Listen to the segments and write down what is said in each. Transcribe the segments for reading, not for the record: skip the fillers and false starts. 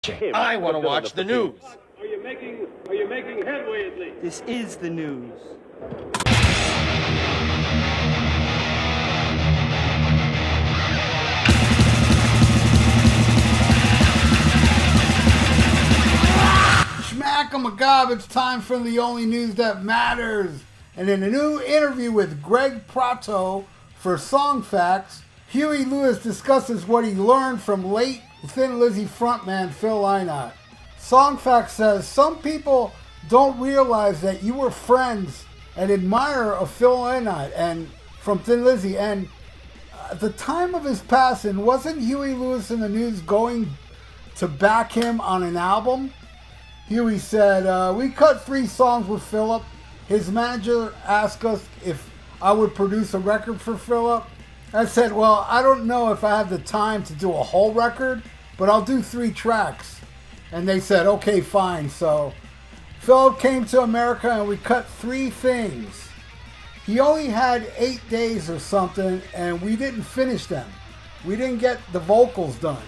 I want to watch the news. Are you making headway at least? This is the news. Smack 'em a gob, it's time for the only news that matters. And in a new interview with Greg Prato for Song Facts, Huey Lewis discusses what he learned from late Thin Lizzy frontman Phil Lynott. Song Facts says some people don't realize that you were friends and admirer of Phil Lynott and from Thin Lizzy, and at the time of his passing, wasn't Huey Lewis in the news going to back him on an album? Huey said, we cut 3 songs with Philip. His manager asked us if I would produce a record for Philip. I said, well, I don't know if I have the time to do a whole record, but I'll do 3 tracks. And they said, okay, fine. So Philip came to America and we cut 3 things. He only had 8 days or something and we didn't finish them. We didn't get the vocals done.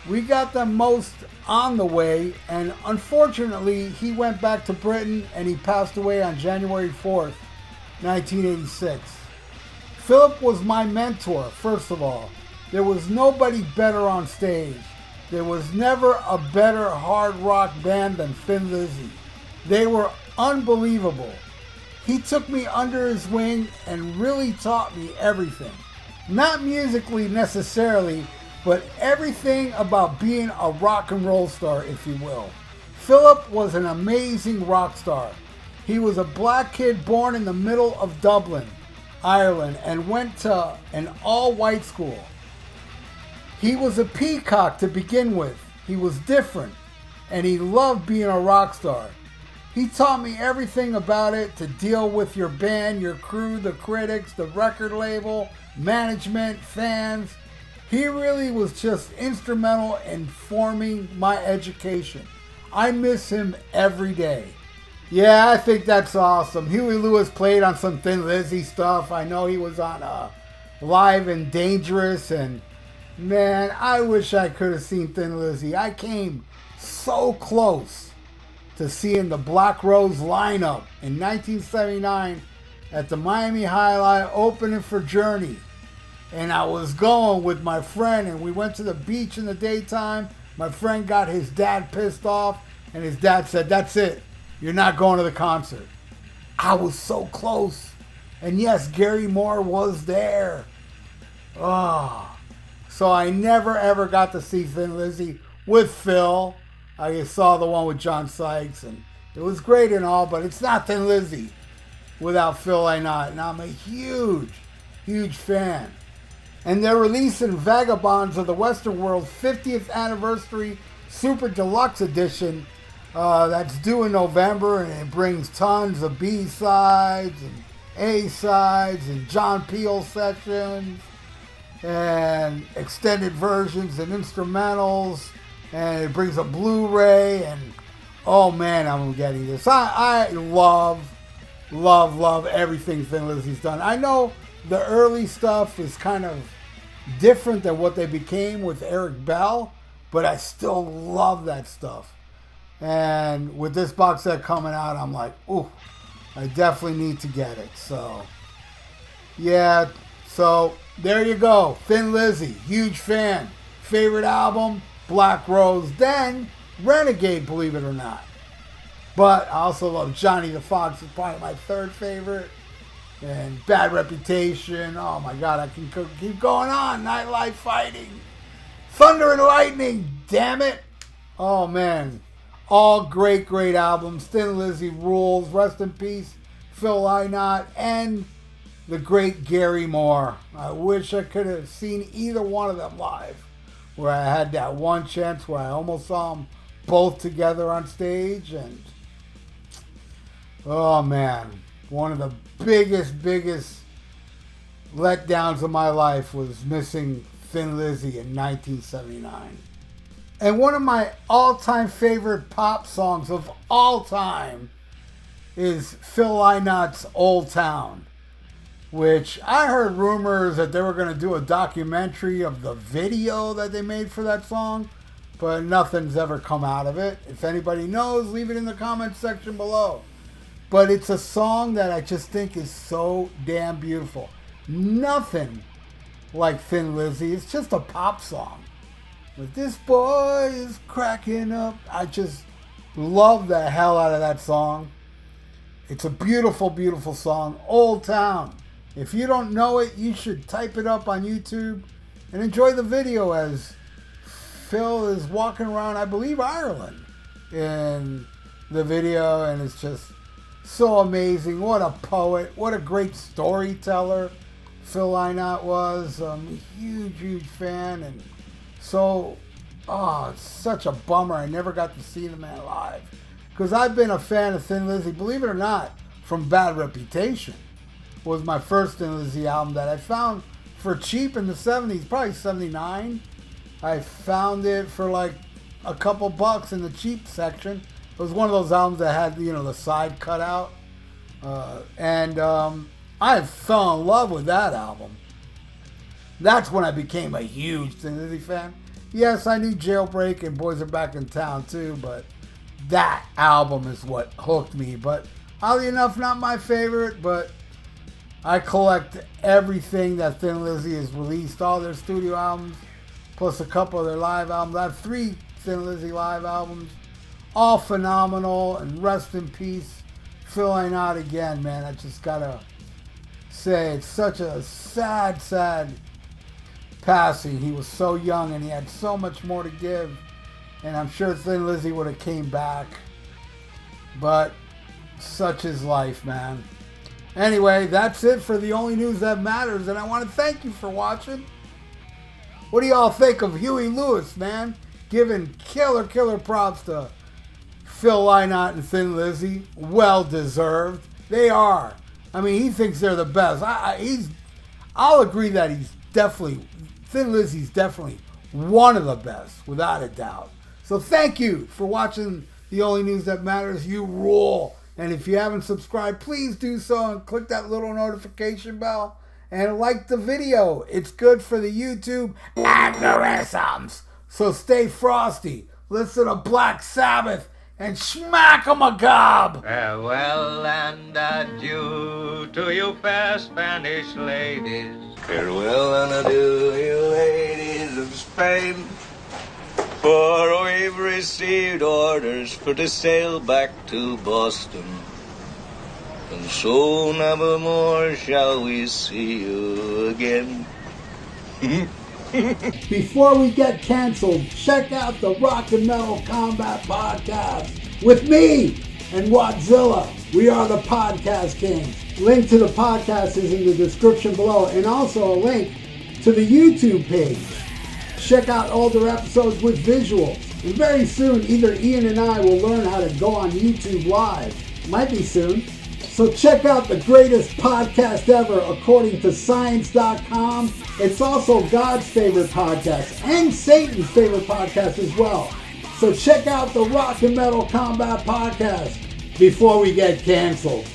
We got them most on the way, and unfortunately he went back to Britain and he passed away on January 4th, 1986. Philip was my mentor, first of all. There was nobody better on stage. There was never a better hard rock band than Thin Lizzy. They were unbelievable. He took me under his wing and really taught me everything. Not musically necessarily, but everything about being a rock and roll star, if you will. Philip was an amazing rock star. He was a black kid born in the middle of Dublin, Ireland, and went to an all-white school. He was a peacock to begin with. He was different, and he loved being a rock star. He taught me everything about it, to deal with your band, your crew, the critics, the record label, management, fans. He really was just instrumental in forming my education. I miss him every day. Yeah, I think that's awesome. Huey Lewis played on some Thin Lizzy stuff. I know he was on Live and Dangerous, and man, I wish I could have seen Thin Lizzy. I came so close to seeing the Black Rose lineup in 1979 at the Miami Highlight opening for Journey. And I was going with my friend, and we went to the beach in the daytime. My friend got his dad pissed off, and his dad said, that's it. You're not going to the concert. I was so close. And yes, Gary Moore was there. Oh. So I never, ever got to see Thin Lizzy with Phil. I saw the one with John Sykes, and it was great and all, but it's not Thin Lizzy without Phil Lynott. And I'm a huge, huge fan. And they're releasing Vagabonds of the Western World 50th Anniversary Super Deluxe Edition. That's due in November, and it brings tons of B-sides and A-sides and John Peel sessions and extended versions and instrumentals, and it brings a Blu-ray, and oh man, I'm getting this. I love everything Thin Lizzy's done. I know the early stuff is kind of different than what they became with Eric Bell, but I still love that stuff. And with this box set coming out, I'm like, ooh, I definitely need to get it. So, yeah, so there you go. Thin Lizzy, huge fan. Favorite album, Black Rose. Then Renegade, believe it or not. But I also love Johnny the Fox, is probably my 3rd favorite. And Bad Reputation. Oh my God, I can keep going on. Nightlife Fighting. Thunder and Lightning. Damn it. Oh man. All great, great albums. Thin Lizzy rules. Rest in peace, Phil Lynott. And the great Gary Moore. I wish I could have seen either one of them live. Where I had that one chance where I almost saw them both together on stage. And oh man. One of the biggest letdowns of my life was missing Thin Lizzy in 1979. And one of my all-time favorite pop songs of all time is Phil Lynott's Old Town, which I heard rumors that they were going to do a documentary of the video that they made for that song. but nothing's ever come out of it. If anybody knows, leave it in the comments section below. But it's a song that I just think is so damn beautiful. Nothing like Thin Lizzy. It's just a pop song. But this boy is cracking up. I just love the hell out of that song. It's a beautiful, beautiful song. Old Town. If you don't know it, you should type it up on YouTube and enjoy the video as Phil is walking around, I believe, Ireland in the video, and it's just so amazing. What a poet. What a great storyteller Phil Lynott was. I'm a huge, huge fan, and so, it's such a bummer I never got to see the man live. Because I've been a fan of Thin Lizzy, believe it or not, from Bad Reputation. Was my first Thin Lizzy album that I found for cheap in the 70s, probably 79. I found it for like a couple bucks in the cheap section. It was one of those albums that had, the side cut out. I fell in love with that album. That's when I became a huge Thin Lizzy fan. Yes, I knew Jailbreak and Boys Are Back in Town too, but that album is what hooked me. But oddly enough, not my favorite, but I collect everything that Thin Lizzy has released, all their studio albums, plus a couple of their live albums. I have 3 Thin Lizzy live albums, all phenomenal, and rest in peace, Phil Lynott again, man. I just gotta say, it's such a sad, sad passing. He was so young and he had so much more to give, and I'm sure Thin Lizzy would have came back, but such is life, man. Anyway, that's it for the only news that matters, and I want to thank you for watching. What do y'all think of Huey Lewis, man? Giving killer props to Phil Lynott and Thin Lizzy. Well deserved. They are. I mean, he thinks they're the best. I'll agree that Thin Lizzy's definitely one of the best, without a doubt. So thank you for watching the only news that matters. You rule. And if you haven't subscribed, please do so and click that little notification bell and like the video. It's good for the YouTube algorithms. So stay frosty. Listen to Black Sabbath and smack 'em a gob. Farewell and adieu to you fair Spanish ladies. Farewell and adieu, you ladies of Spain, for we've received orders for to sail back to Boston, and so never more shall we see you again. Before we get canceled, check out the Rock and Metal Combat Podcast with me and Wattzilla. We are the Podcast Kings. Link to the podcast is in the description below, and also a link to the YouTube page. Check out older episodes with visuals. And very soon, either Ian and I will learn how to go on YouTube Live. Might be soon. So check out the greatest podcast ever according to Science.com. It's also God's favorite podcast and Satan's favorite podcast as well. So check out the Rock and Metal Combat Podcast before we get canceled.